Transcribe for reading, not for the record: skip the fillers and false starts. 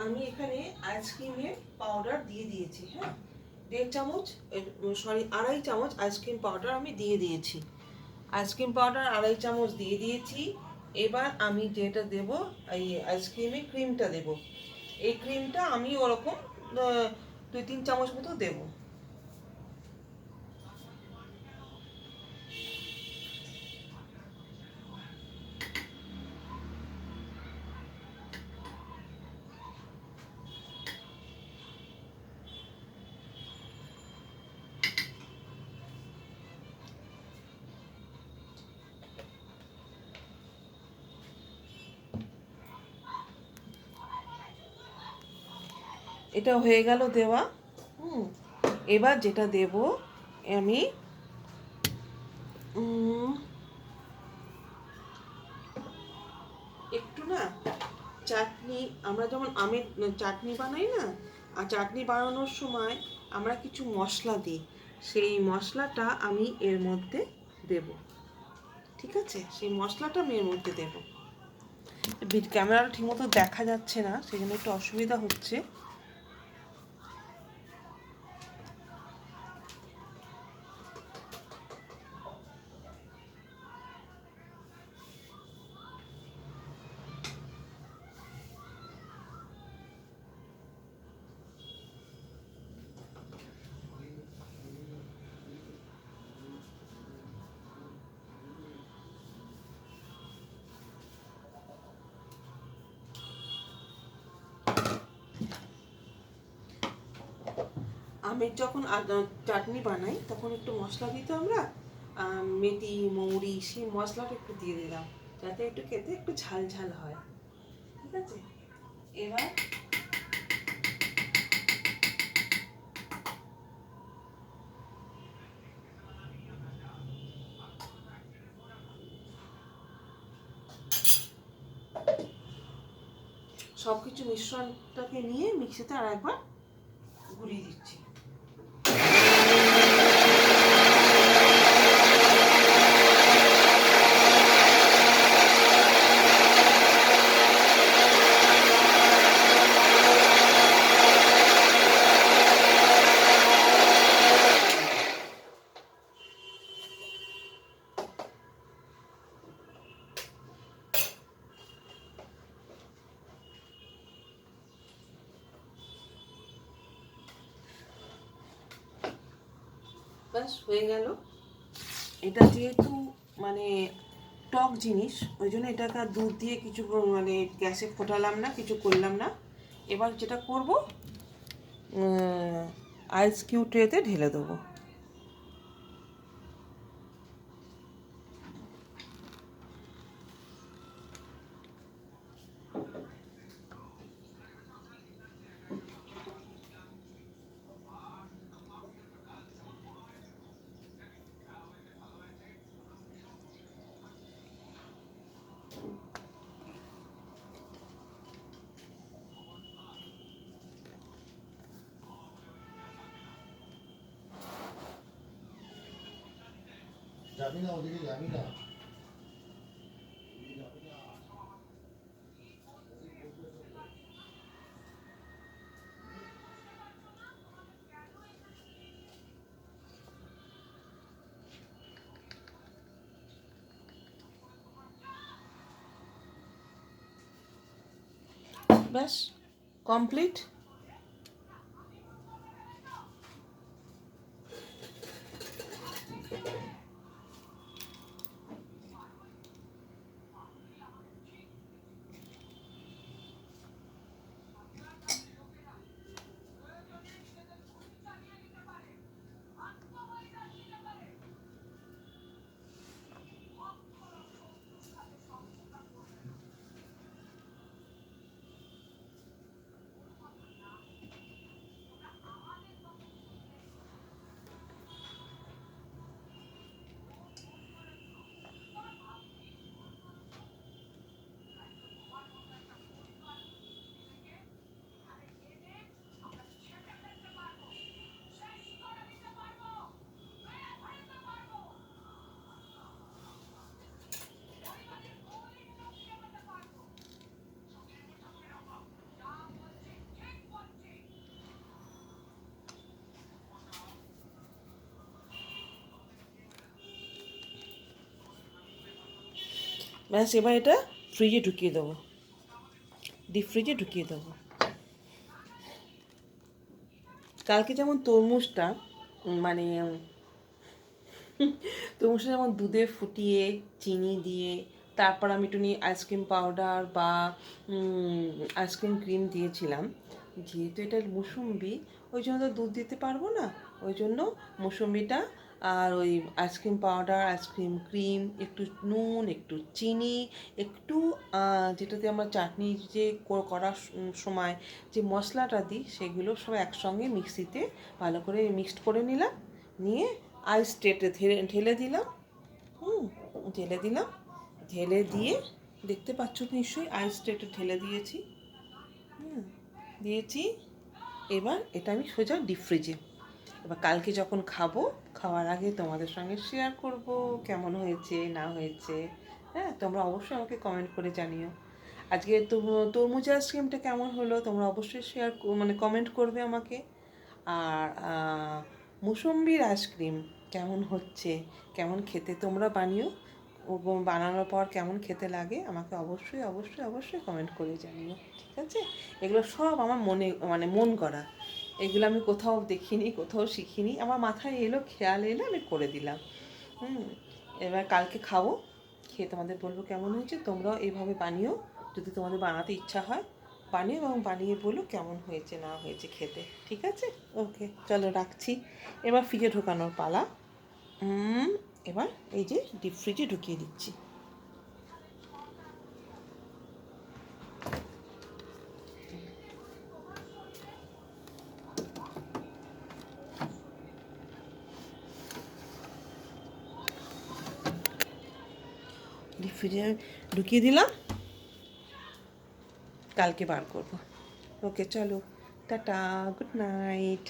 আমি এখানে আইসক্রিমের পাউডার দিয়ে দিয়েছি। হ্যাঁ, 1.5 চামচ, সরি 2.5 চামচ আইসক্রিম পাউডার আমি দিয়ে দিয়েছি। আইসক্রিম পাউডার 2.5 চামচ দিয়ে দিয়েছি। এবার আমি যেটা দেব, এই আইসক্রিমের ক্রিমটা দেব। এই ক্রিমটা আমি ওরকম 2-3 চামচ মতো দেবো। এটা হয়ে গেল দেওয়া। এবার যেটা দেব আমি একটু না চাটনি, আমরা যেমন আমের চাটনি বানাই না, আর চাটনি বানানোর সময় আমরা কিছু মশলা দিই, সেই মশলাটা আমি এর মধ্যে দেব। ঠিক আছে, সেই মশলাটা আমি এর মধ্যে দেব। ক্যামেরাটা ঠিকমতো দেখা যাচ্ছে না, সেই জন্য একটু অসুবিধা হচ্ছে। আমের যখন চাটনি বানাই তখন একটু মশলা দিই তো আমরা, মেথি মৌরি, সেই মশলাটা একটু দিয়ে দিলাম যাতে একটু খেতে একটু ঝাল ঝাল হয়। ঠিক আছে, এবার সব কিছু মিশ্রণটাকে নিয়ে মিক্সিতে আর একবার গুলিয়ে দিচ্ছি। ব্যাস হয়ে গেল। এটা যেহেতু মানে টক জিনিস, ওই জন্য এটাকে আর দুধ দিয়ে কিছু মানে গ্যাসে ফোটালাম না, কিছু করলাম না। এবার যেটা করব, আইস কিউ ট্রেতে ঢেলে দেবো। যাবি না ওদিকে, যাবি না। ব্যাস কমপ্লিট। ব্যাস এবার এটা ফ্রিজে ঢুকিয়ে দেবো, ডিপ ফ্রিজে ঢুকিয়ে দেবো। কালকে যেমন তরমুজটা মানে তরমুজটা যেমন দুধে ফুটিয়ে চিনি দিয়ে তারপর আমি একটু আইসক্রিম পাউডার বা আইসক্রিম ক্রিম দিয়েছিলাম, যেহেতু এটা মুসুম্বি ওই জন্য তো দুধ দিতে পারবো না, ওই জন্য মুসুম্বিটা আর ওই আইসক্রিম পাউডার আইসক্রিম ক্রিম একটু নুন একটু চিনি একটু যেটাতে আমরা চাটনি যে করার সময় যে মশলাটা দিই সেগুলো সব একসঙ্গে মিক্সিতে ভালো করে মিক্সড করে নিলাম, নিয়ে আইস ট্রেতে ঢেলে দিলাম। ঢেলে দিলাম, ঢেলে দিয়ে দেখতে পাচ্ছ নিশ্চয়ই আইস ট্রেতে ঢেলে দিয়েছি। দিয়েছি। এবার এটা আমি সোজা ডিপ ফ্রিজে, এবার কালকে যখন খাবো খাওয়ার আগে তোমাদের সঙ্গে শেয়ার করব কেমন হয়েছে না হয়েছে। হ্যাঁ, তোমরা অবশ্যই আমাকে কমেন্ট করে জানিও। আজকে তরমুজ আইসক্রিমটা কেমন হলো তোমরা অবশ্যই মানে কমেন্ট করবে আমাকে। আর মুসম্বির আইসক্রিম কেমন হচ্ছে, কেমন খেতে তোমরা বানিও, ও বানানোর পর কেমন খেতে লাগে আমাকে অবশ্যই অবশ্যই অবশ্যই কমেন্ট করে জানিও, ঠিক আছে? এগুলো সব আমার মনে মানে মন করা, এগুলো আমি কোথাও দেখিনি কোথাও শিখিনি, আমার মাথায় এলো খেয়াল এলো আমি করে দিলাম। এবার কালকে খাবো, খেয়ে তোমাদের বলবো কেমন হয়েছে। তোমরাও এইভাবে বানিও, যদি তোমাদের বানাতে ইচ্ছা হয় বানিও এবং বানিয়ে বলো কেমন হয়েছে না হয়েছে খেতে, ঠিক আছে? ওকে, চলো রাখছি। এবার ফ্রিজে ঢোকানোর পালা। এবার এই যে ডিপ ফ্রিজে ঢুকিয়ে দিচ্ছি। ডিপ ফ্রিজে ঢুকিয়ে দিলাম, কালকে বার করবো। ওকে চলো, টাটা, গুড নাইট।